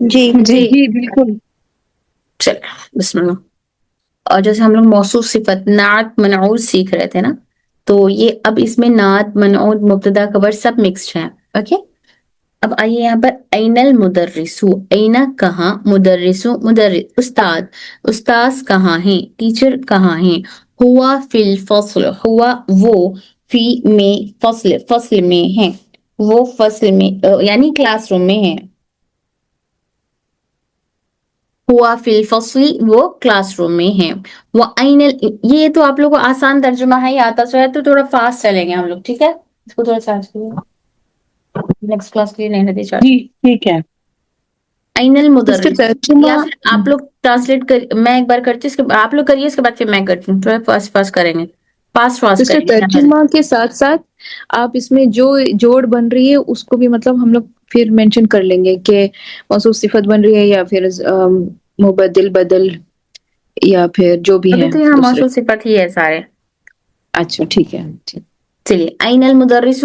جی جی بالکل. چلے بسم اللہ. اور جیسے ہم لوگ موصوف صفت نعت منعوت سیکھ رہے تھے نا، تو یہ اب اس میں نعت منعوت مبتدا خبر سب مکسڈ ہیں. اوکے، اب آئیے یہاں پر این المدرسو، این کہاں، مدرسو مدرس استاد، استاذ کہاں ہیں، ٹیچر کہاں ہیں. ہوا فی الفصل، ہوا وہ، فی میں، فصل فصل میں ہیں، وہ فصل میں یعنی کلاس روم میں ہیں. ہوا فی الفصل، وہ کلاس روم میں ہیں. یہ تو آپ لوگوں کو آسان ترجمہ ہے، یہ آتا سو ہے، تو تھوڑا فاسٹ چلیں گے ہم لوگ. ٹھیک ہے، اس کو تھوڑا چارج کریے، نیکسٹ کلاس کے لیے نہیں رہتی چارج. جی ٹھیک ہے. این المدرس، ترجمہ یا پھر آپ لوگ ٹرانسلیٹ کر، میں ایک بار کرتی ہوں، اس کے آپ لوگ کریے، اس کے بعد پھر میں کرتی ہوں. تھوڑا فاسٹ فاسٹ کریں گے، فاسٹ سسٹر کریں گے. ترجمہ کے ساتھ ساتھ آپ اس میں جو جوڑ بن رہی ہے اس کو بھی مطلب ہم لوگ پھر مینشن کر لیں گے کہ موصوف صفت بن رہی ہے یا پھر مبدل بدل یا پھر جو بھی ابھی ہے تو یہاں دوسرے. موصوف صفت ہی ہے سارے. اچھا ٹھیک ہے. چلیے این المدرس،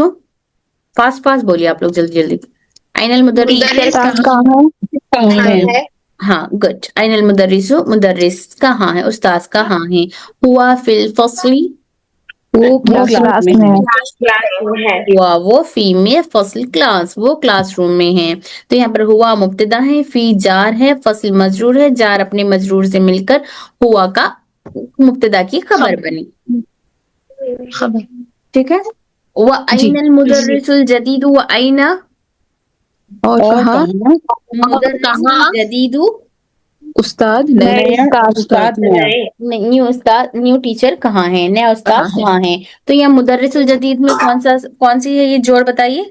فاسٹ فاسٹ بولیے آپ لوگ، جلدی جلدی. این المدرس کہاں ہے. ہاں گڈ. این المدرس، مدرس کہاں ہے، استاذ کہاں ہیں. ہوا فی الفصل، وہ کلاس کلاس میں میں ہے. ہے. ہوا وہ، فی میں، فصل کلاس، وہ کلاس روم میں ہیں. تو یہاں پر ہوا مبتدا ہے، فی جار ہے، فصل مجرور ہے، جار اپنے مجرور سے مل کر ہوا کا مبتدا کی خبر بنی. ٹھیک ہے. جی. وَأَيْنَ الْمُدَرِّسُ الْجَدِيدُ وَأَيْنَ اور کہاں مدرس جدید، استاد نئے نیا استاد نیا. نیو استاد، نیو ٹیچر کہاں ہے، نیا استاد کہاں ہے. تو یہ مدرس الجدید میں کون سی ہے یہ جوڑ بتائیے،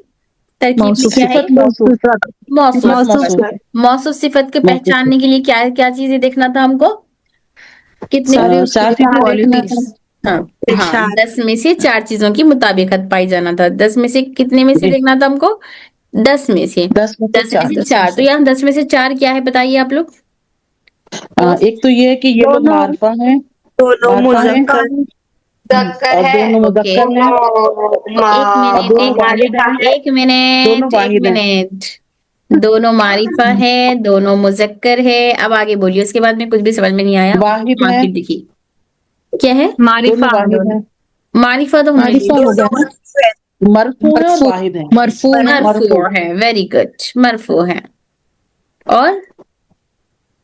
ترکیب میں موصوف کیا ہے؟ صفت موصوف. موصوف موصوف. صفت. موصوف صفت کے موصوف. پہچاننے کے لیے کیا کیا چیزیں دیکھنا تھا ہم کو؟ کتنے؟ سارے اس چار کے چیزیں دیکھنا کوالٹیز. ہے. ہاں 10 میں سے 4 چیزوں کی مطابقت پائی جانا تھا. 10 میں سے کتنے میں سے جی. دیکھنا تھا ہم کو؟ 10 میں سے. 10 میں سے 10 میں 4. سے 4. تو یہاں 10 میں سے 4 کیا ہے بتائیے آپ لوگ؟ ایک تو یہ ہے کہ یہ لوگ معرفہ ہیں، دونوں معرفہ ہیں مذکر اور ہے، دونوں مذکر ہیں اور دونوں واحد ہیں. ایک دونوں منٹ واحد ہیں. دونوں معرفہ ہے، دونوں مذکر ہے. اب آگے بولیے، اس کے بعد میں کچھ بھی سمجھ میں نہیں آیا. واحد ہے. مارکیٹ دیکھیے کیا ہے، دونوں واحد ہیں. معرفہ تو ہم نے معرفہ ہو گیا نا. مرفوع ہے اور واحد ہیں. مرفوع ہے. مرفوع ہے. ویری گڈ، مرفوع ہے. اور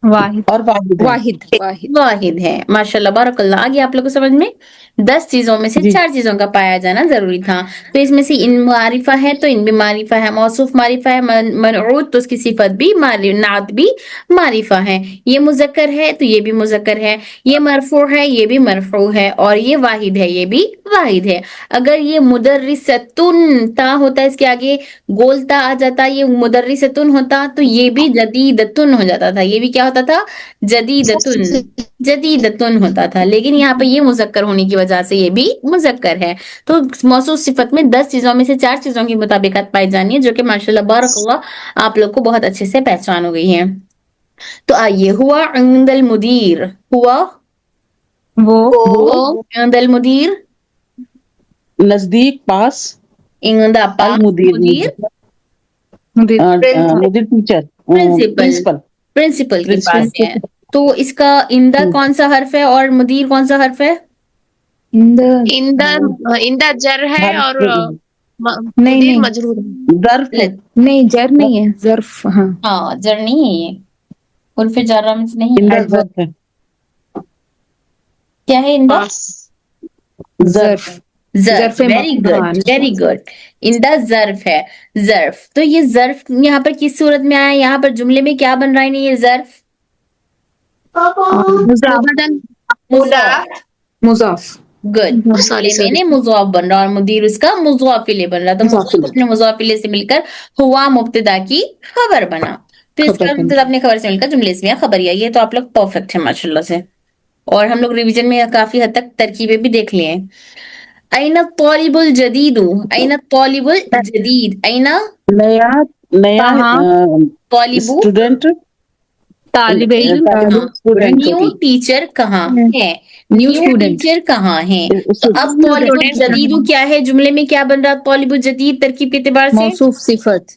اور واحد ہیں. واحد ہے. ماشاء اللہ بارک اللہ. آگے آپ لوگ کو سمجھ میں 10 چیزوں میں سے جی 4 چیزوں کا پایا جانا ضروری تھا. تو اس میں سے ان معرفہ ہے تو ان بھی معرفہ ہے، موصوف معرفہ ہے، منعوت تو اس کی صفت بھی، نعت بھی معرفہ ہے. یہ مذکر ہے تو یہ بھی مذکر ہے، یہ مرفوع ہے یہ بھی مرفوع ہے، اور یہ واحد ہے یہ بھی واحد ہے. اگر یہ مدرستن تا ہوتا ہے اس کے آگے گول تا آ جاتا، یہ مدرستن ہوتا تو یہ بھی جدیدتن ہو جاتا تھا. یہ بھی کیا ہوتا تھا؟ جدیدتن ہوتا تھا. لیکن یہاں پہ یہ مذکر ہونے کی وجہ سے یہ بھی مذکر ہے. تو موصوف صفت میں 10 چیزوں میں سے 4 چیزوں کی مطابقت پائی جانی ہے، جو کہ ماشاءاللہ بارک اللہ آپ لوگ کو بہت اچھے سے پہچان ہو گئی ہے. تو آئیے، ہوا عند المدیر، ہوا وہ عند المدیر، نزدیک، پاس. عند پاس المدیر مدیر، مدیر ٹیچر پرنسپل. پرنسپل کے پاس ہے. تو اس کا عند کون سا حرف ہے اور مدیر کون سا حرف ہے؟ اندہ جر ہے اور نہیں مجرور ہے. ظرف ہے. نہیں جر نہیں ہے، ظرف. ہاں جر نہیں ہے، یہ عرف جارہ میں سے نہیں ہے. اندر ظرف ہے. کیا ہے اندہ؟ ظرف. ظرف. Very good very good. اندہ ظرف ہے. ظرف. تو یہ ظرف یہاں پر کس صورت میں آیا؟ یہاں پر جملے میں کیا بن رہا ہے یہ ظرف؟ مضاف. گڈ. جملے میں مضاف بن رہا اور مدیر اس کا مضاف الیہ بن رہا. تو مضاف اپنے مضاف الیہ سے مل کر ہوا مبتدا کی خبر بنا. تو اس کا مبتدا اپنے خبر سے مل کر جملے اسمیہ خبریہ. یہ تو آپ لوگ پرفیکٹ ہیں ماشاء اللہ سے. اور ہم لوگ ریویژن میں کافی حد تک ترکیبیں بھی دیکھ لیے. این الطالب الجدید، این الطالب الجدید، این نیا طالب اسٹوڈنٹ، طالب علم. نیو ٹیچر کہاں ہے، نیو ٹیچر کہاں ہے. تو اب طالب الجدید کیا ہے، جملے میں کیا بن رہا؟ طالب الجدید ترکیب کے اعتبار سے موصوف صفت.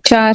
4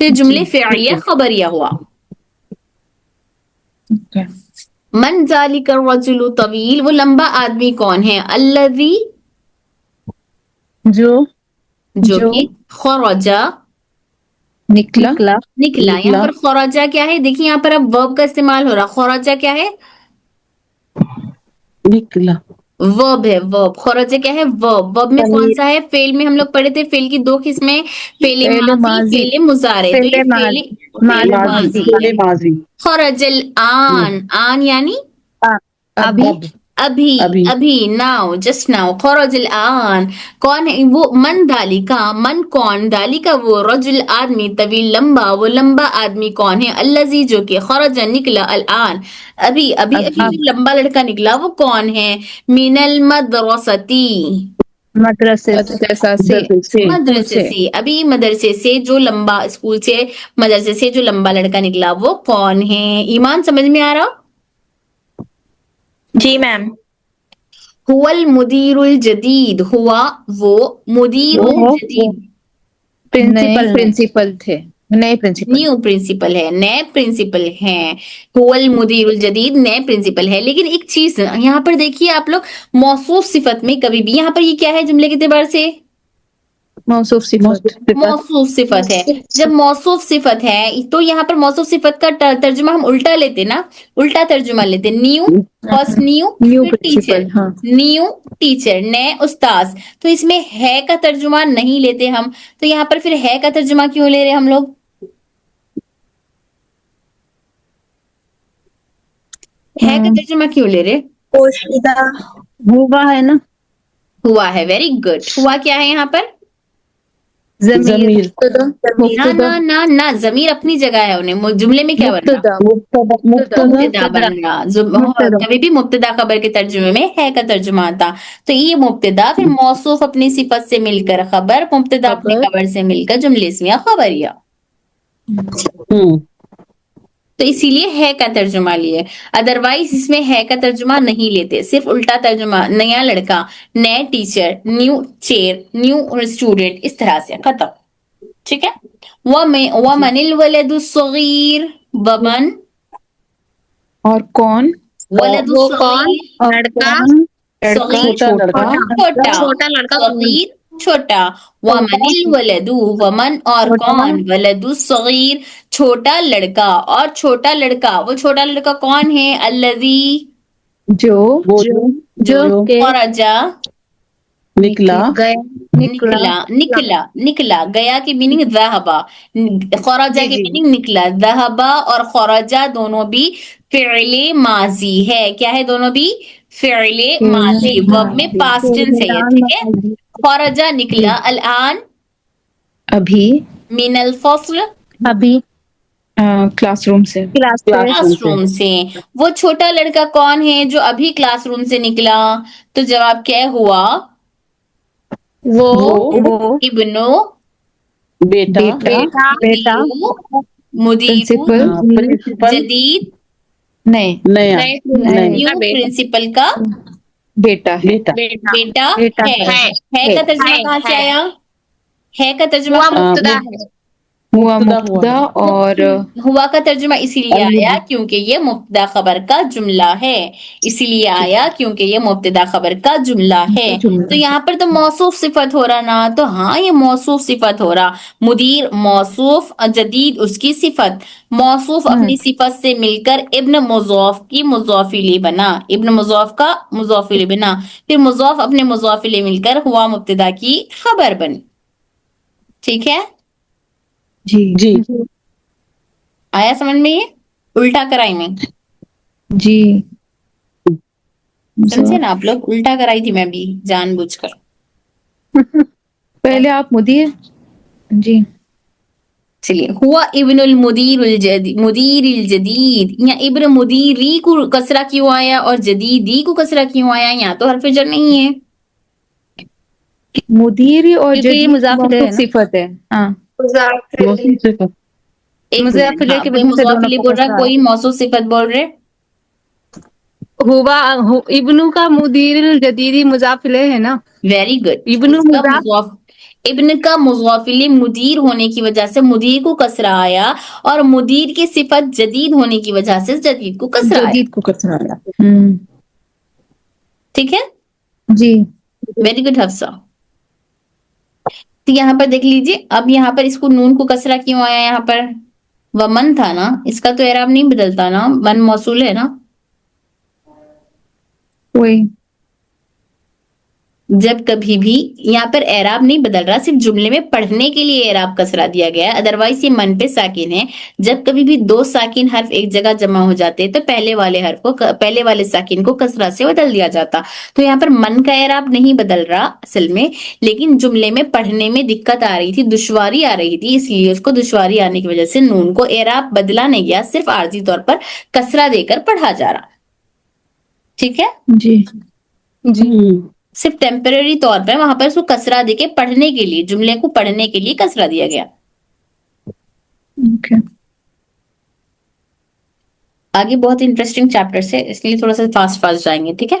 تو یہ جملے فعلیہ خبریہ ہوا. من ذالک الرجل طویل، وہ لمبا آدمی کون ہے؟ الذی، جو کہ خرجا، نکلا. نکلا. یہاں پر خرجا کیا ہے؟ دیکھیں یہاں پر اب ورب کا استعمال ہو رہا. خرجا کیا ہے؟ نکلا. ورب ہے، ورب. خرجہ کیا ہے؟ ورب. ورب میں کون سا ہے؟ فعل میں ہم لوگ پڑھے تھے فعل کی دو قسمیں، فعل ماضی، فعل مضارع. تو یہ فعل ماضی. خرج الان، آن یعنی ابھی ناؤ، جسٹ ناؤ. خرج الان کون ہے؟ وہ من دالی کا، من کون؟ دالی کا وہ، رجل آدمی، طویل لمبا، وہ لمبا آدمی کون ہے؟ الذی جو کہ خرج نکلا، الان ابھی جو لمبا لڑکا نکلا وہ کون ہے؟ من المدرستی، مدرسے سے. ابھی مدرسے سے جو لمبا، اسکول سے، مدرسے سے جو لمبا لڑکا نکلا وہ کون ہے؟ ایمان سمجھ میں آ رہا؟ جی میم. هو المدیر الجدید، ہوا وہ مدیر الجدید، پرنسپل تھے، نئے پرنسپل. نیو پرنسپل ہے، نئے پرنسپل ہیں. هو المدیر الجدید نئے پرنسپل ہے. لیکن ایک چیز یہاں پر دیکھیے آپ لوگ، موصوف صفت میں کبھی بھی یہاں پر یہ کیا ہے جملے کے اعتبار سے؟ موصوف صفت. موصوف صفت ہے. جب موصوف صفت ہے تو یہاں پر موصوف صفت کا ترجمہ ہم الٹا لیتے نا، الٹا ترجمہ لیتے. New, first new teacher, new teacher, نئے استاذ. تو اس میں ہے کا ترجمہ نہیں لیتے ہم. تو یہاں پر پھر ہے کا ترجمہ کیوں لے رہے ہم لوگ؟ ہے کا ترجمہ کیوں لے رہے؟ پوشیدہ. ہوا ہے نا، ہوا ہے. Very good. ہوا کیا ہے یہاں پر؟ ضمیر. نہ ضمیر اپنی جگہ ہے. انہیں جملے میں کیا بن رہا؟ مبتدا بن رہا. کبھی بھی مبتدا خبر کے ترجمے میں ہے کا ترجمہ آتا. تو یہ مبتدا، پھر موصوف اپنی صفت سے مل کر خبر، مبتدا اپنی خبر سے مل کر جملے اسمیہ خبریہ. تو اسی لیے ہے کا ترجمہ لیے. ادروائز اس میں ہے کا ترجمہ نہیں لیتے، صرف الٹا ترجمہ. نیا لڑکا، نئے teacher, new chair, new student, اس طرح سے ختم. ٹھیک ہے. وَمَنِ الْوَلَدُ الصَّغِيرُ، وَمَن اور کون؟ ولد الصغیر، لڑکا، صغیر چھوٹا، صغیر چھوٹا. وَمَنِ الْوَلَدُ، وَمَن اور کون؟ ولد الصغیر چھوٹا لڑکا. اور چھوٹا لڑکا، وہ چھوٹا لڑکا کون ہے؟ الذی، جو خرجا، نکلا. گیا کی میننگ ذہبا، خرجا کی میننگ نکلا. ذہبا اور خرجا دونوں بھی فعل ماضی ہے. کیا ہے دونوں بھی؟ فعل ماضی. ورب میں پاسٹ ٹینس ہے یہ. ٹھیک ہے. خرجا نکلا، الان ابھی، من الفصل ابھی کلاس روم سے. کلاس روم سے. وہ چھوٹا لڑکا کون ہے جو ابھی کلاس روم سے نکلا؟ تو جواب کیا ہوا؟ وہ ابنو، بیٹا، مدیرو، پرنسپل، جدید، نیا، نیو پرنسپل کا بیٹا ہے. بیٹا ہے. ہے کا ترجمہ کہاں سے آیا؟ ہے کا ترجمہ ہوا مبتدا، اور ہوا کا ترجمہ اسی لیے آیا کیونکہ یہ مبتدا خبر کا جملہ ہے. اسی لیے آیا کیونکہ یہ مبتدا خبر کا جملہ ہے. تو یہاں پر تو موصوف صفت ہو رہا نا. تو ہاں یہ موصوف صفت ہو رہا. مدیر موصوف، جدید اس کی صفت. موصوف اپنی صفت سے مل کر ابن مضاف کی مضاف الیہ بنا، ابن مضاف کا مضاف الیہ بنا. پھر مضاف اپنے مضاف الیہ مل کر ہوا مبتدا کی خبر بنی. ٹھیک ہے. جی آیا سمجھ میں؟ یہ الٹا کرائی میں جی سمجھے نا آپ لوگ؟ الٹا کرائی تھی میں بھی جان بوجھ کر. پہلے آپ مدیر. جی چلیے. ہوا ابن المدیر الجدید. یا ابن مدیری کو کسرہ کیوں آیا اور جدیدی کو کسرہ کیوں آیا؟ یہاں تو حرف جر نہیں ہے. مدیر اور کیونکہ یہ جدید مضاف الیہ ہے نا. صفت ہے. ہاں ایک مضاف الیہ کی وجہ سے مضاف دونوں الیہ کو بول رہا، کسرہ کوئی موصوف صفت بول رہے. ہوا ابنو کا مدیر الجدیدی مضاف الیہ ہے نا. Very good. ابن اس کا مضاف ابن کا مضاف الیہ مدیر ہونے کی وجہ سے مدیر کو کسرہ آیا اور مدیر کی صفت جدید ہونے کی وجہ سے جدید کو کسرہ آیا. جدید کو کسرہ آیا. ٹھیک ہے, جی ویری گڈ حفصہ. تو یہاں پر دیکھ لیجیے, اب یہاں پر اس کو نون کو کسرہ کیوں آیا؟ یہاں پر ومن تھا نا, اس کا تو اعراب نہیں بدلتا نا, من موصول ہے نا. وہی جب کبھی بھی یہاں پر اعراب نہیں بدل رہا, صرف جملے میں پڑھنے کے لیے اعراب کسرہ دیا گیا ہے, ادروائز یہ من پہ ساکن ہے. جب کبھی بھی دو ساکن حرف ایک جگہ جمع ہو جاتے تو پہلے والے ساکن کو کسرہ سے بدل دیا جاتا. تو یہاں پر من کا اعراب نہیں بدل رہا اصل میں, لیکن جملے میں پڑھنے میں دقت آ رہی تھی, دشواری آ رہی تھی, اس لیے اس کو دشواری آنے کی وجہ سے نون کو اعراب بدلا نہیں گیا, صرف عارضی طور پر کسرہ دے کر پڑھا جا رہا. ٹھیک ہے جی صرف ٹیمپرری طور پر وہاں پر اس کو کسرہ دے کے پڑھنے کے لیے, جملے کو پڑھنے کے لیے کسرہ دیا گیا. اوکے آگے بہت انٹرسٹنگ چیپٹر ہے, اس لیے تھوڑا سا فاسٹ جائیں گے. ٹھیک ہے,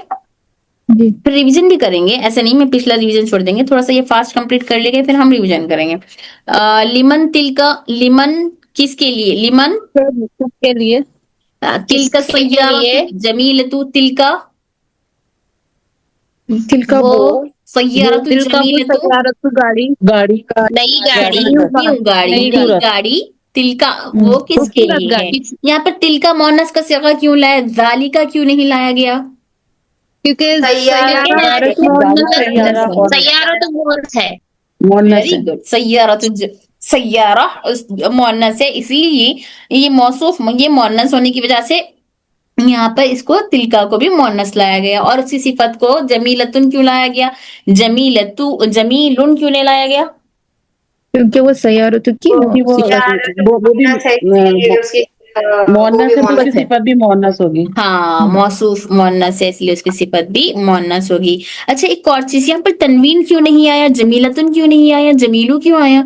جی پھر ریویژن بھی کریں گے, ایسا نہیں میں پچھلا ریویژن چھوڑ دیں گے, تھوڑا سا یہ فاسٹ کمپلیٹ کر لیں گے پھر ہم ریویژن کریں گے. لمن تلکا, لمن کس کے لیے؟ لمن کے لیے تلکا سیارۃ جمیلۃ, تلکا دل کا وہ وہ سیارۃ دل کا وہ جمیلۃ, سیارت گاڑی گاڑی نئی گاڑی نیو گاڑی. تلکا وہ کس کے خوبصورت لیے ہے؟ گاڑی. یہاں پر تلکا مونس کا صیغہ کیوں لایا, ذالکا کیوں نہیں لایا گیا؟ کیونکہ سیارہ سیارہ تو مونس ہے. مونس ویری ہے. گڈ. سیارہ مونس ہے, اسی لیے یہ موصوف, یہ مونس ہونے کی وجہ سے یہاں پر اس کو تلکا کو بھی مونس لایا گیا. اور اسی صفت کو جمیلتن کیوں لایا گیا؟ جمیلن کیوں نہیں لایا گیا؟ کیونکہ وہ سیارت کی وہ بھی مونس ہے تو اس کی صفت بھی مونس ہوگی. ہاں موصوف مونس ہے, اس لیے اس کی صفت بھی مونس ہوگی. اچھا ایک اور چیز, یہاں پر تنوین کیوں نہیں آیا, جمیلتن کیوں نہیں آیا, جمیلو کیوں آیا؟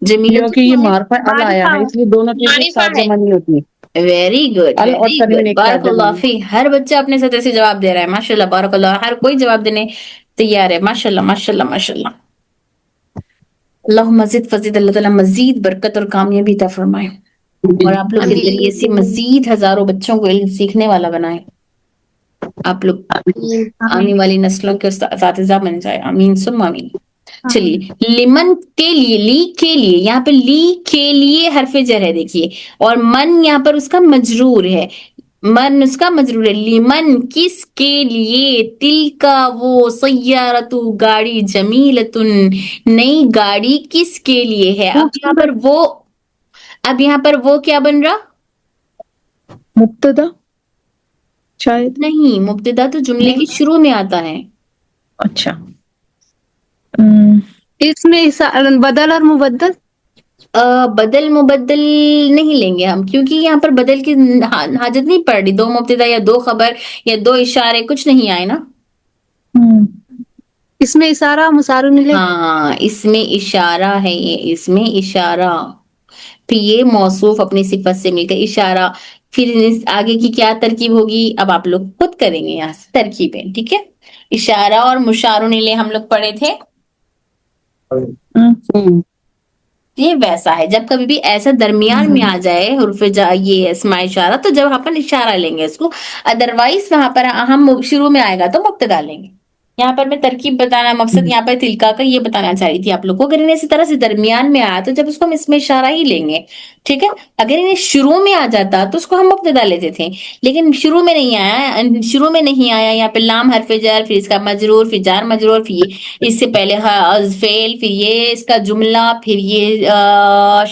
کیونکہ یہ معرفہ ال آیا ہے, اس لیے دونوں چیزیں ایک ساتھ جمع نہیں ہوتی. ویری گڈ, ال اور ویری تنوین گڈ, ایک بارک ساتھ جمع اللہ نہیں. فی. ہر بچہ اپنے سطح سے جواب دے رہا ہے, ماشاء اللہ, بارک اللہ. ہر کوئی جواب دینے تیار ہے, ماشاء اللہ ماشاء اللہ ماشاء اللہ. اللہ مزید فزید, اللہ تعالیٰ مزید برکت اور کامیابی عطا فرمائے, اور آپ لوگ کے ذریعے سے مزید ہزاروں بچوں کو علم سیکھنے والا بنائے. آپ لوگ آنے والی نسلوں کے اساتذہ بن جائے, آمین ثم آمین. چلیے, لمن کے لیے, لی کے لیے, یہاں پہ لی کے لیے حرف جر ہے دیکھیے, اور من یہاں پر اس کا مجرور ہے, من اس کا مجرور ہے. لمن کس کے لیے, تل کا وہ, سیارت گاڑی, جمیلتن نئی گاڑی کس کے لیے ہے. اب یہاں پر وہ کیا بن رہا؟ مبتدا شاید نہیں, مبتدا تو جملے کے شروع میں آتا ہے. اچھا اس میں بدل اور مبدل بدل مبدل نہیں لیں گے ہم, کیونکہ یہاں پر بدل کی حاجت نہیں پڑ رہی. 2 مبتدا یا 2 خبر یا 2 اشارے کچھ نہیں آئے نا. اس میں اشارہ مشار ملے. ہاں اس میں اشارہ ہے, یہ اس میں اشارہ, پھر یہ موصوف اپنی صفت سے مل کر اشارہ. پھر آگے کی کیا ترکیب ہوگی اب آپ لوگ خود کریں گے یہاں سے ترکیبیں. ٹھیک ہے, اشارہ اور مشار الیہ ہم لوگ پڑھے تھے. یہ ویسا ہے, جب کبھی بھی ایسا درمیان میں آ جائے حرف یہ اسماء اشارہ, تو جب اپن اشارہ لیں گے اس کو, ادروائز وہاں پر ہم شروع میں آئے گا تو مبتدا لیں گے. یہاں پر میں ترکیب بتانا مقصد یہاں پر تلکا کا یہ بتانا چاہ رہی تھی آپ لوگ کو. اگر انہیں اسی طرح سے درمیان میں آیا تو جب اس کو ہم اس میں اشارہ ہی لیں گے. ٹھیک ہے, اگر انہیں شروع میں آ جاتا تو اس کو ہم مبتدا لیتے تھے, لیکن شروع میں نہیں آیا. یہاں پہ لام حرف جر, پھر اس کا مجرور, پھر جار مجرور, پھر اس سے پہلے فعل, پھر یہ اس کا جملہ, پھر یہ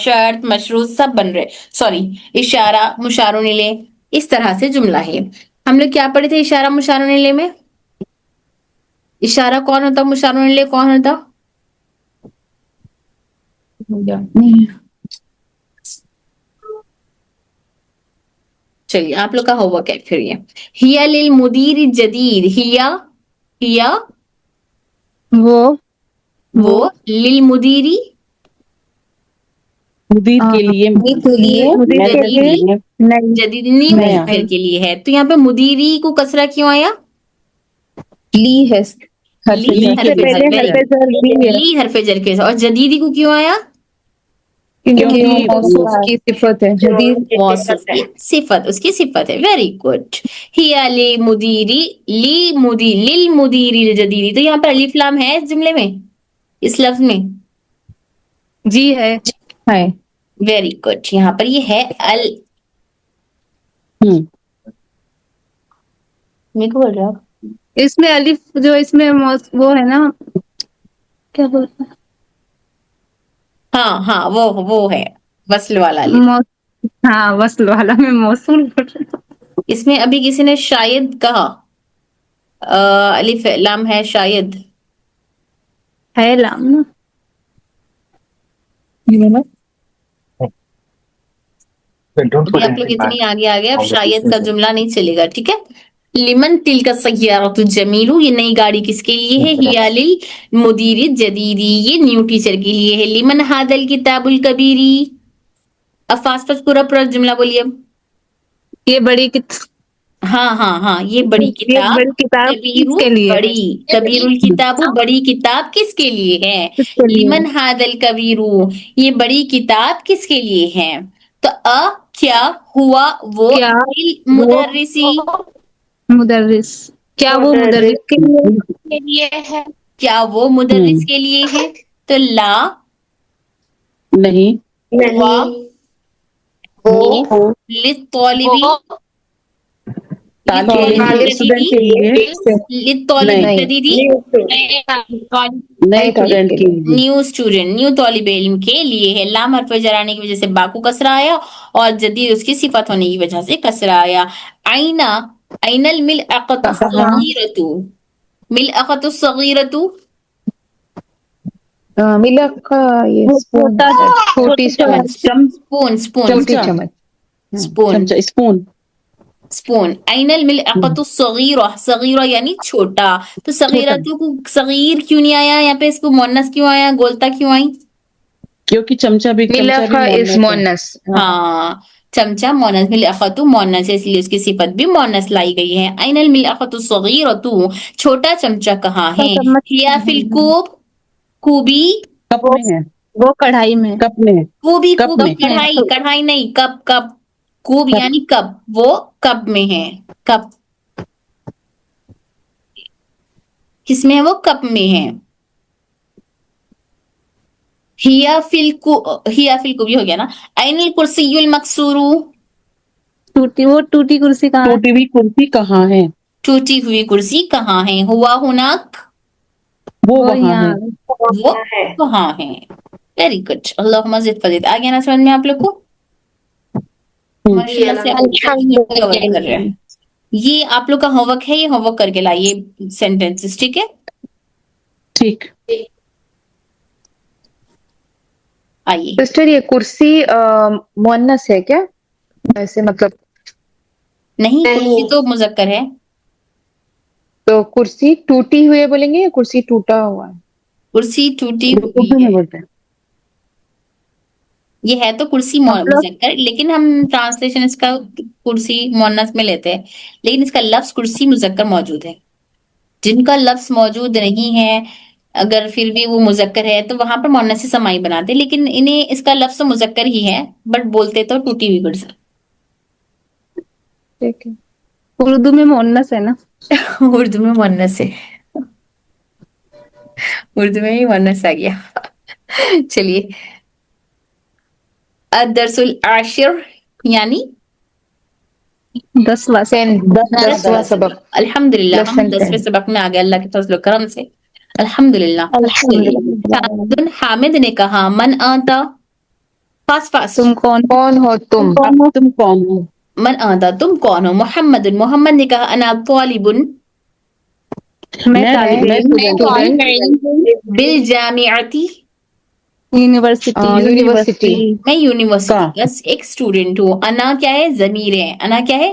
شرط مشروط سب بن رہے, سوری اشارہ مشار الیہ, اس طرح سے جملہ ہے. ہم لوگ کیا پڑھے تھے اشارہ مشار الیہ میں؟ اشارہ کون ہوتا, مشار الیہ کون ہوتا؟ چلیے آپ لوگ کا ہوم ورک ہے پھر یہ. ہیا للمدیر الجدید, ہیا وہ للمدیری مدیر کے لیے جدید نیو مدیر کے لیے ہے. تو یہاں پہ مدیری کو کسرہ کیوں آیا؟ لی ہے حرف لی جر حرف پہلے جر حرف جر بھی ہے لی حرف جر کے ساتھ. اور جدیدی کو کیوں آیا؟ کیونکہ وہ موصوف کی صفت ہے. جدید موصوف کی صفت، اس کی صفت ہے. Very good. ہیا لی مدیری لی مدیر للمدیری جدیدی. تو یہاں پر الف لام ہے اس جملے میں، اس لفظ میں؟ جی ہے. ہے. Very good. یہاں پر یہ ہے ال. ہوں میرے کو بول رہا اس میں الف جو اس میں وہ ہے نا کیا بولتے ہیں ہاں ہاں وہ ہے وصل والا الف. ہاں وصل والا میں موصول بول رہی ہوں. اس میں ابھی کسی نے شاید کہا الف لام ہے شاید. ہے لام نا. ابھی آپ لوگ اتنی آگے آگے اب شاید کا جملہ نہیں چلے گا. ٹھیک ہے. لمن تل کا سیارۃ الجمیل. یہ نئی گاڑی کس کے لیے ہے؟ ہیا للمدیر الجدیدی. یہ نیو ٹیچر کے لیے ہے. لمن ھذا الکتاب الکبیری. اب فاسٹ فاسٹ پورا جملہ بولیے اب. یہ بڑی ہاں یہ بڑی یہ کتاب. بڑی کتاب کبیر کس کے لیے ہے؟ بڑی کبیر الکتاب بڑی کتاب کس کے لیے ہے؟ کس کے لیے لمن ھذا الکبیر. یہ بڑی کتاب کس کے لیے ہے؟ تو کیا ہوا وہ کیا مدرسی. مدرس. کیا وہ مدرس کے لیے ہے. کیا وہ مدرس کے لیے ہے؟ تو لا نہیں نہیں وہ للطالبی. طالب اسٹوڈنٹ کے لیے للطالب نہیں الجدیدی. نئے اسٹوڈنٹ کے لیے نیو اسٹوڈنٹ نیو طالب علم کے لیے ہے. لام حرف جر آنے کی وجہ سے با کو کسرہ آیا اور جدید اس کی صفت ہونے کی وجہ سے کسرہ آیا. عین الملأقۃ الصغیرۃ. ملأقۃ الصغیرۃ. ملک کا یہ اسپون چھوٹی اسپون چھوٹی چمچ. چمچہ اسپون. اسپون. عین الملأقۃ الصغیرہ. صغیرہ یعنی چھوٹا. تو صغیرۃ کو صغیر کیوں نہیں آیا یہاں پہ؟ اس کو مؤنث کیوں آیا؟ گولتا کیوں آئی؟ کیونکہ چمچہ بھی ملک اس مونس. ہاں چمچہ مونس. ملأقۃ مونس ہے اس لیے اس کی صفت بھی مونس لائی گئی ہے. عین الملأقۃ الصغیرۃ. چھوٹا چمچہ کہاں ہے؟ ہیا فی الکوب. کوبی. کپ میں ہے. وہ کڑھائی میں. کپ میں ہے. کوبی کپ میں. کڑھائی نہیں. کپ کوب یعنی کپ. وہ کپ میں ہے. کپ کس میں ہے؟ وہ کپ میں ہے. ہیا فی الکوب یہ ہو گیا نا. عین الکرسی المکسور. ٹوٹی کرسی کہاں ہے؟ ٹوٹی ہوئی کرسی کہاں ہے؟ ٹوٹی ہوئی کرسی کہاں ہے؟ ہوا ہناک. وہ وہاں ہے. وہ وہاں ہے. Very good. اللہم زد فزد. آگے نا سمجھ میں آپ لوگ کو؟ ماشاءاللہ سے آپ کور کر رہے ہیں. یہ آپ لوگ کا ہوم ورک ہے. یہ ہوم ورک کر کے لائیے سینٹینسز. ٹھیک ہے. ٹھیک. آئیے. سسٹر یہ کرسی مؤنث ہے کیا؟ ایسے مطلب نہیں کرسی تو مذکر ہے. تو کرسی ٹوٹی ہوئی بولیں گے یا کرسی ٹوٹا ہوا ہے؟ کرسی ٹوٹی ہوئی اردو میں ہے. بولتے ہیں. یہ ہے تو کرسی مذکر لیکن ہم ٹرانسلیشن اس کا کرسی مؤنث میں لیتے ہیں. لیکن اس کا لفظ کرسی مذکر موجود ہے. جن کا لفظ موجود نہیں ہے اگر پھر بھی وہ مذکر ہے تو وہاں پر مؤنث سے سمائی بناتے. لیکن انہیں اس کا لفظ مذکر ہی ہے بٹ بولتے تو ٹوٹی ہوئی کرسی. ٹھیک ہے. اردو میں مؤنث ہے نا. اردو میں مؤنث ہے. اردو میں ہی مؤنث آ گیا. چلیے. الدرس العاشر یعنی 10واں. 10واں سبق. الحمدللہ ہم Lesson 10ویں 10. سبق میں آ گئے اللہ کے فضل و کرم سے. الحمدللہ. حامد حامد نے کہا من آتا. فاسٹ. تم کون ہو تم؟ تم کون ہو؟ من آتا تم کون ہو؟ محمد محمد نے کہا انا طالب میں طالب اسٹوڈنٹ بالجامعتی. یونیورسٹی. میں یونیورسٹی کا ایک اسٹوڈنٹ ہوں. انا کیا ہے؟ ضمیر ہے. انا کیا ہے؟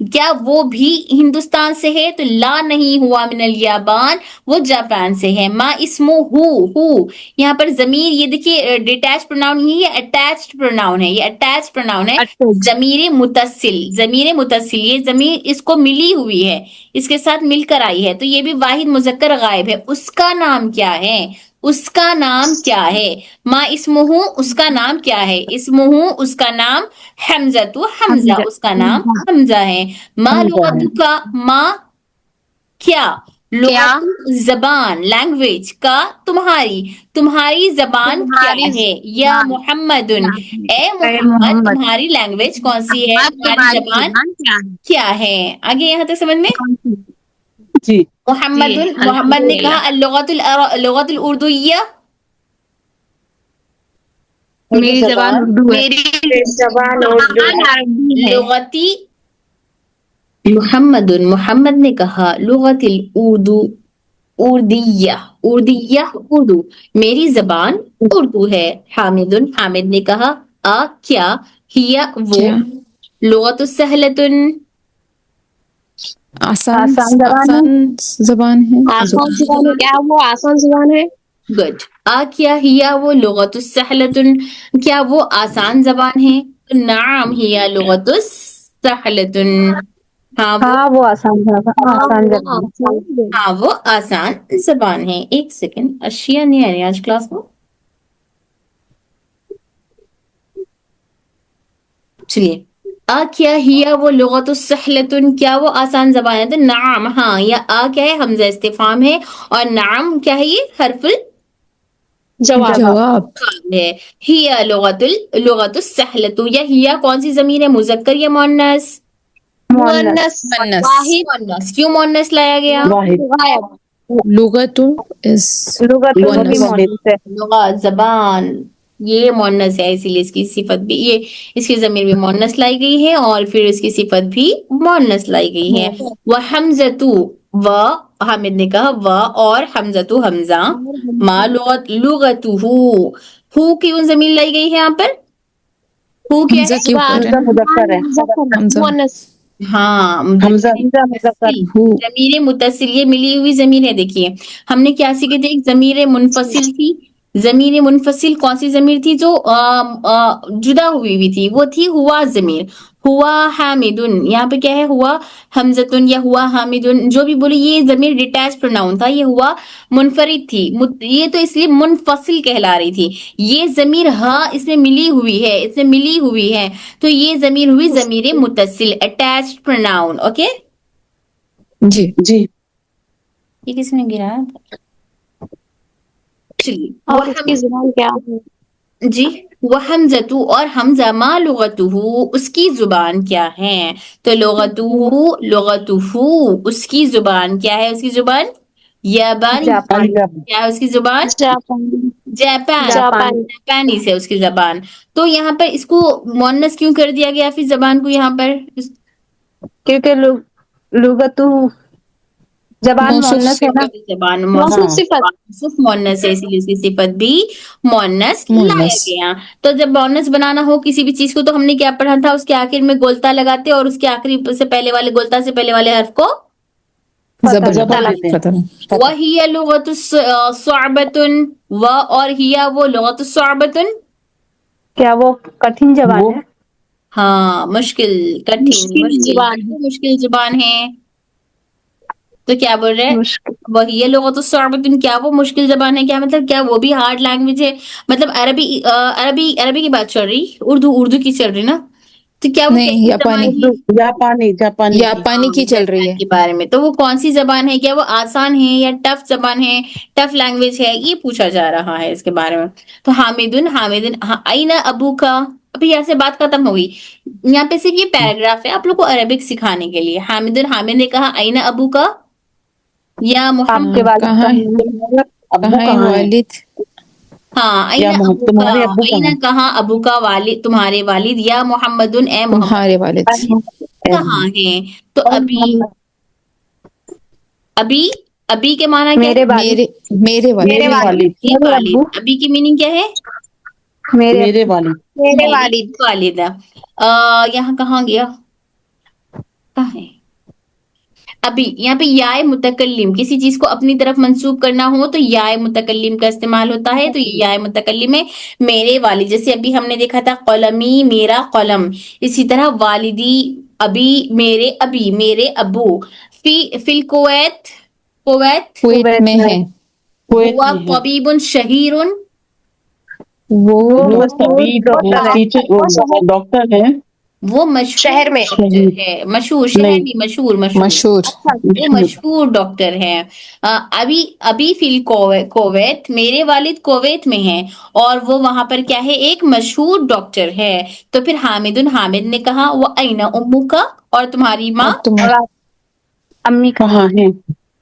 کیا وہ بھی ہندوستان سے ہے؟ تو لا نہیں ہوا من الیابان، وہ جاپان سے ہے. ما اسمہ ہو یہاں پر ضمیر، یہ دیکھیے ڈیٹیچ پروناؤن نہیں ہے، یہ اٹیچڈ پروناؤن ہے، یہ اٹیچ پروناؤن ہے. ضمیر متصل، ضمیر متصل، یہ ضمیر اس کو ملی ہوئی ہے، اس کے ساتھ مل کر آئی ہے، تو یہ بھی واحد مذکر غائب ہے. اس کا نام کیا ہے؟ اس کا نام کیا ہے؟ ما اسمہ، اس کا نام کیا ہے؟ اسمہ، اس کا نام حمزہ، تو حمزہ، اس کا نام حمزہ ہے. ما لغتک، ما کیا، لغت زبان لینگویج کا، تمہاری زبان کیا ہے؟ یا محمد، اے محمد تمہاری لینگویج کون سی ہے؟ تمہاری زبان کیا ہے؟ کیا ہے؟ آگے یہاں تک سمجھ میں؟ جی محمد، جی، محمد نے الحمدللہ۔ کہا اللغت الاردویہ، میری زبان اردو ہے. میری زبان اردو زبان عربی ہے۔ لغتی، محمد نے کہا لغت اردیہ اردو، میری زبان اردو ہے. حامد نے کہا کیا، ہیا وہ، کیا لغت السہلۃ، آسان زبان ہے. زبان ہے. آسان زبان ہے، کیا وہ آسان زبان ہے؟ گڈ. کیا ہیا وہ لغت السہلۃ، کیا وہ آسان زبان ہے؟ نعم ہیا لغت السہلۃ، ہاں وہ آسان زبان، آسان زبان. ہاں وہ آسان زبان ہے. ایک سیکنڈ، اشیا نہیں آ رہی آج کلاس میں. چلیے، کیا ہیا وہ لغت السہلۃ، کیا وہ آسان زبان ہے؟ تو نعم، ہاں، یا کیا ہے؟ حمزہ استفہام ہے، اور نعم کیا ہے؟ یہ حرف جواب ہے. ہیا لغت السہلۃ، یا ہیا کون سی ضمیر ہے؟ مذکر یا مؤنث؟ مؤنث، مؤنث. واحد، مؤنث. کیوں مؤنث لایا گیا؟ واحد غائب۔ لغت is لغت وہ بھی مؤنث. مؤنث ہے. لغت زبان، یہ مؤنث ہے، اسی لیے اس کی صفت بھی، یہ اس کی ضمیر بھی مؤنث لائی گئی ہے، اور پھر اس کی صفت بھی مؤنث لائی گئی ہے. وحمزۃ، و حامد نے کہا و اور حمزۃ حمزہ، ما لغتہ، ہو کیوں ضمیر لائی گئی ہے یہاں پر؟ ہو کیا حمزہ ہے؟ کے اوپر ہے. مذکر ہے، حمزہ. مؤنث۔ ہاں، حمزہ متصل، ہو. ضمیر متصل، یہ ملی ہوئی ضمیر ہے. دیکھیے ہم نے کیا سیکھے تھے؟ ایک ضمیر منفصل تھی. ضمیر منفصل کون سی ضمیر تھی؟ جو جدا ہوئی تھی، وہ تھی ہوا ضمیر. ہوا حامدن، یہاں پہ کیا ہے؟ ہوا حمزتن یا ہوا حامدن، جو بھی بولے، یہ ضمیر ڈیٹیچ پروناؤن تھا، یہ ہوا منفرد تھی، یہ تو اس لیے منفصل کہلا رہی تھی. یہ ضمیر ہاں اس میں ملی ہوئی ہے، تو یہ ضمیر ہوئی ضمیر متصل، اٹیچڈ پروناؤن. اوکے، جی جی یہ کس نے گرایا تھا؟ چلیے، اور اس کی زبان کیا ہے؟ جی، وہ حمزہ، اور حمزہ، ما لغتہ، اس کی زبان کیا ہے؟ تو لغتہ، اس کی زبان کیا ہے؟ اس کی زبان یابانی، پنجاب کیا ہے اس کی زبان؟ جاپان۔ جاپانی سے اس کی زبان. تو یہاں پر اس کو مؤنث کیوں کر دیا گیا پھر زبان کو یہاں پر؟ کیونکہ لغت زبان موصوف مؤنث ہے نا. زبان موصوف صفت۔ صرف مؤنث ہے، اسی لیے اس کی صفت بھی مؤنث لایا مؤنث. گیا. تو جب مؤنث بنانا ہو کسی بھی چیز کو، تو ہم نے کیا پڑھا تھا؟ اس کے آخر میں گولتا لگاتے، اور اس کے آخری سے پہلے والے گولتا سے پہلے والے حرف کو زبر دیتے ہیں. فتح. وہی لغت صعبۃ، و اور ہیا وہ لغت صعبۃ، کیا وہ کٹھن زبان وہ ہے؟ ہاں مشکل، مشکل زبان ہے. تو کیا بول رہے ہیں؟ مشکل. وہی لغت الصعبۃ، کیا وہ مشکل زبان ہے؟ کیا مطلب؟ کیا وہ بھی ہارڈ لینگویج ہے؟ مطلب عربی کی بات چل رہی، اردو کی چل رہی نا. تو کیا وہ نہیں، کیسی جاپانی. زبان ہے؟ جاپانی کی چل رہی ہے. کے بارے میں. تو وہ کون سی زبان ہے؟ کیا وہ آسان ہے یا ٹف زبان ہے، ٹف لینگویج ہے؟ یہ پوچھا جا رہا ہے اس کے بارے میں. تو حامدن، این ابو کا، ابھی یہاں سے بات ختم ہوگی. یہاں پہ صرف یہ پیراگراف ہے آپ لوگ کو عربک سکھانے کے لیے. حامد نے کہا این ابو کا، یا آپ محمد، کے والد کہاں کا ابو کہاں ہے کہاں ہے؟ والد؟ ہاں این یا ابو کا، تمہارے ابو کہاں ہیں؟ کہاں ابو کا، والد تمہارے والد، یا محمد اے محمد تمہارے والد. کہاں ہیں؟ تو ابھی کے معنی کیا میرے ہے؟ والد. میرے والد. میرے والد، میرے ابو. ابھی کی میننگ کیا ہے؟ میرے میرے والد. میرے والد۔ والد. یہاں کہاں گیا؟ کہاں ہے؟ ابھی یہاں پہ یائے متکلم، کسی چیز کو اپنی طرف منسوب کرنا ہو تو یائے متکلم کا استعمال ہوتا ہے، تو یہ یائے متکلم ہے. میرے والد، جیسے ابھی ہم نے دیکھا تھا قلمی میرا قلم، اسی طرح والدی ابھی میرے ابھی میرے ابو. فی الکویت، کویت کویت میں ہے. کویت ہوا میں ہے. طبیب شہیر، وہ طبیب ٹیچر ڈاکٹر ہے. وہ مشہور شہر میں شہید ڈاکٹر ہے، مشہور شہر نہیں، نہیں، مشہور مشہور مشہور. وہ مشہور ڈاکٹر ہے. ابھی فی الکویت، میرے والد کویت میں ہیں اور وہ وہاں پر کیا ہے، ایک مشہور ڈاکٹر ہے. تو پھر حامد نے کہا وہ اینا امو کا، اور تمہاری ماں اور تم امی کا کہاں ہے؟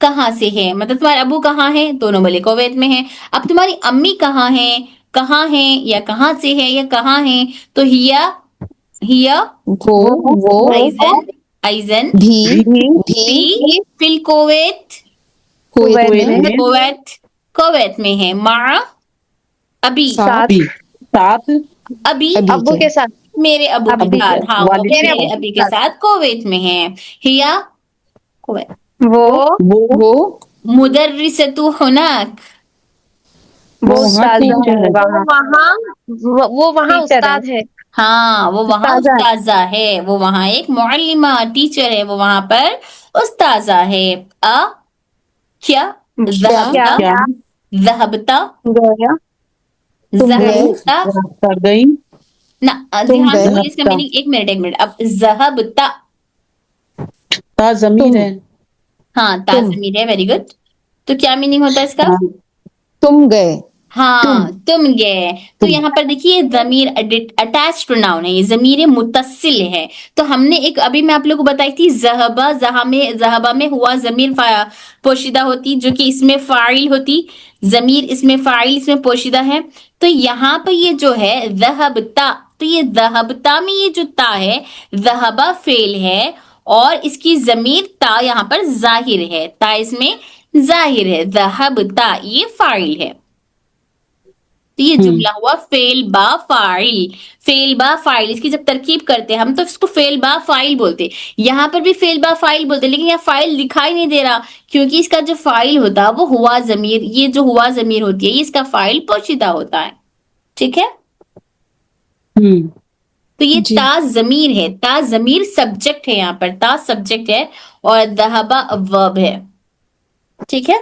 کہاں سے ہے، مطلب تمہارے ابو کہاں ہیں، دونوں بولے کویت میں ہیں. اب تمہاری امی کہاں ہیں، کہاں ہیں یا کہاں سے ہے یا کہاں ہیں، تو ہیا وہ ایزن بھی فی الکویت، کویت میں کویت میں ہے. مع ابھی ساتھ ساتھ ابھی ابو کے ساتھ. میرے ابو کے ابھی ساتھ، ہاں وہ والد میرے کے ابھی کے ساتھ کویت میں ہے. ہیا کویت. وہ مدرسۃ ہناک، وہ وہاں ٹیچر ہے. وہ وہاں استاد ہے. ہاں وہ وہاں استاذہ ہے، وہ وہاں ایک معلمہ ٹیچر ہے، وہ وہاں پر استاذہ ہے. کیا کیا ذہبتا تم گئے کر گئی؟ نہ تم دھیان سے گئے بولیے اس کا میننگ، ایک منٹ. اب ذہبتا، تا ضمیر تم ہے. ہاں تا ضمیر ہے، ویری گڈ. تو کیا میننگ ہوتا ہے اس کا؟ ہاں، تم گئے. ہاں تم گئے. تو یہاں پر دیکھیے ضمیر اٹیچ پروناؤن ہے، یہ ضمیر متصل ہے. تو ہم نے ایک ابھی میں آپ لوگوں کو بتائی تھی ذہبہ میں ہوا ضمیر پوشیدہ ہوتی، جو کہ اس میں فاعل ہوتی، ضمیر اس میں فاعل اس میں پوشیدہ ہے. تو یہاں پہ یہ جو ہے ذہبتا، تو یہ ذہبتا میں یہ جو تا ہے، ذہبہ فعل ہے اور اس کی ضمیر تا یہاں پر ظاہر ہے، تا اس میں ظاہر ہے. ذہبتا یہ فاعل ہے. تو یہ جملہ ہوا فعل با فاعل. فعل با فاعل، اس کی جب ترکیب کرتے ہیں ہم تو اس کو فعل با فاعل بولتے. یہاں پر بھی فعل با فاعل بولتے، لیکن یہاں فاعل دکھائی نہیں دے رہا کیونکہ اس کا جو فاعل ہوتا وہ ہوا ضمیر، یہ جو ہوا ضمیر ہوتی ہے یہ اس کا فاعل پوشیدہ ہوتا ہے. ٹھیک ہے، تو یہ جی. تا ضمیر ہے، تا ضمیر سبجیکٹ ہے، یہاں پر تا سبجیکٹ ہے اور ذہبہ ورب ہے. ٹھیک ہے.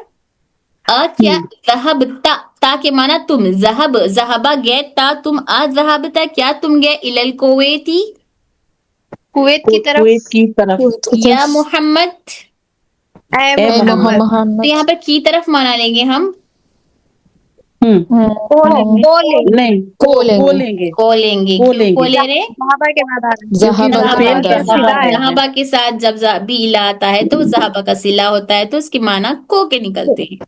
کیا ذہبتا، تا کے معنی تم، ذہبہ گئے، تا تم، ذہبتا کیا تم گئے، الالکویتی کویت کی طرف. کویت کی طرف. یا محمد. اے اے محمد. تو محمد. یہاں پر کی طرف مانا لیں گے ہم، نہیں، کو لیں گے. لیں گے. کو لیں گے. کو کیوں لیں کو گے لے رہے؟ صحابہ کے بعد آ رہا ہے. ذہب کیونکہ کے فعل بعد کا آ صلہ رہا ہے. ہے. صحابہ کے ساتھ جب بھی الا آتا ہے تو صحابہ کا صلہ ہوتا ہے، تو اس کے معنی کو کے نکلتے ہیں.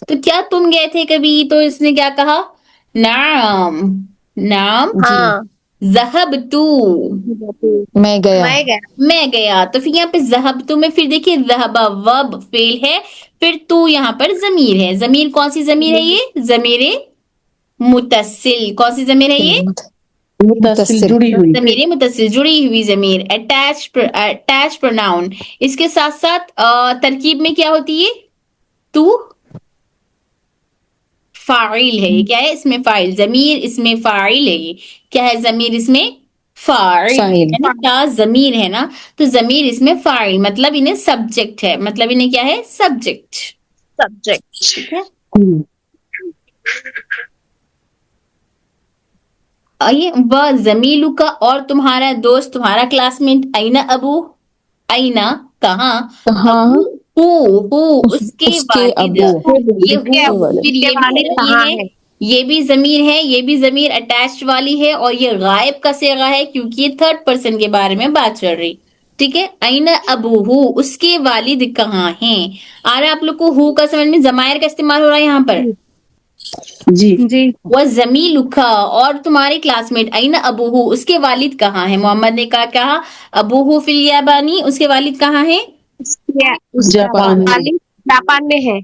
تو کیا تم گئے تھے کبھی، تو اس نے کیا کہا، نعم نعم ہاں ذہبتو میں گیا. میں گیا. تو پھر یہاں پہ ذہبتو میں پھر دیکھیے ذہبہ ورب فعل ہے، پھر تو یہاں پر ضمیر ہے. ضمیر کون سی ضمیر ہے، یہ ضمیر متصل. کون سی ضمیر ہے یہ؟ متصل جڑی ہوئی. ضمیر متصل، جڑی ہوئی ضمیر، اٹیچ پروناؤن. اس کے ساتھ ساتھ ترکیب میں کیا ہوتی ہے، تو فاعل ہے. یہ کیا ہے، اس میں فاعل، ضمیر اس میں فاعل ہے. یہ کیا ہے، ضمیر اس میں فاعل، فاعل. یعنی کیا ضمیر ہے نا، تو ضمیر اس میں فاعل، مطلب انہیں سبجیکٹ ہے، مطلب انہیں کیا ہے، سبجیکٹ. ٹھیک ہے. آئیے وہ زمیلو کا، اور تمہارا دوست، تمہارا کلاس میٹ، اینا ابو، اینا کہاں، کہاں ہو اس کے اس کے والد. ابو. یہ ہو پھر یہ بھی ضمیر ہے، یہ بھی ضمیر ہے، یہ بھی ضمیر اٹیچ والی ہے، اور یہ غائب کا صیغہ ہے کیونکہ یہ تھرڈ پرسن کے بارے میں بات چل رہی. ٹھیک ہے. اینا ابو ہو اس کے والد کہاں ہیں. آ رہا آپ لوگ کو ہو کا سمجھ میں، ضمائر کا استعمال ہو رہا ہے یہاں پر. جی. وہ زمیلک، اور تمہارے کلاس میٹ، اینا ابو ہو اس کے والد کہاں ہیں. محمد نے کہا ابو ہو فی الیابانی، اس کے والد کہاں ہیں، جاپان. جاپان میں ہے.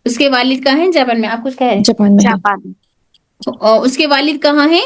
اس کے والد کہاں ہیں، جاپان میں. آپ کچھ کہہ رہے جاپان میں ہے. جاپان. ہیں، اس کے والد کہاں ہیں،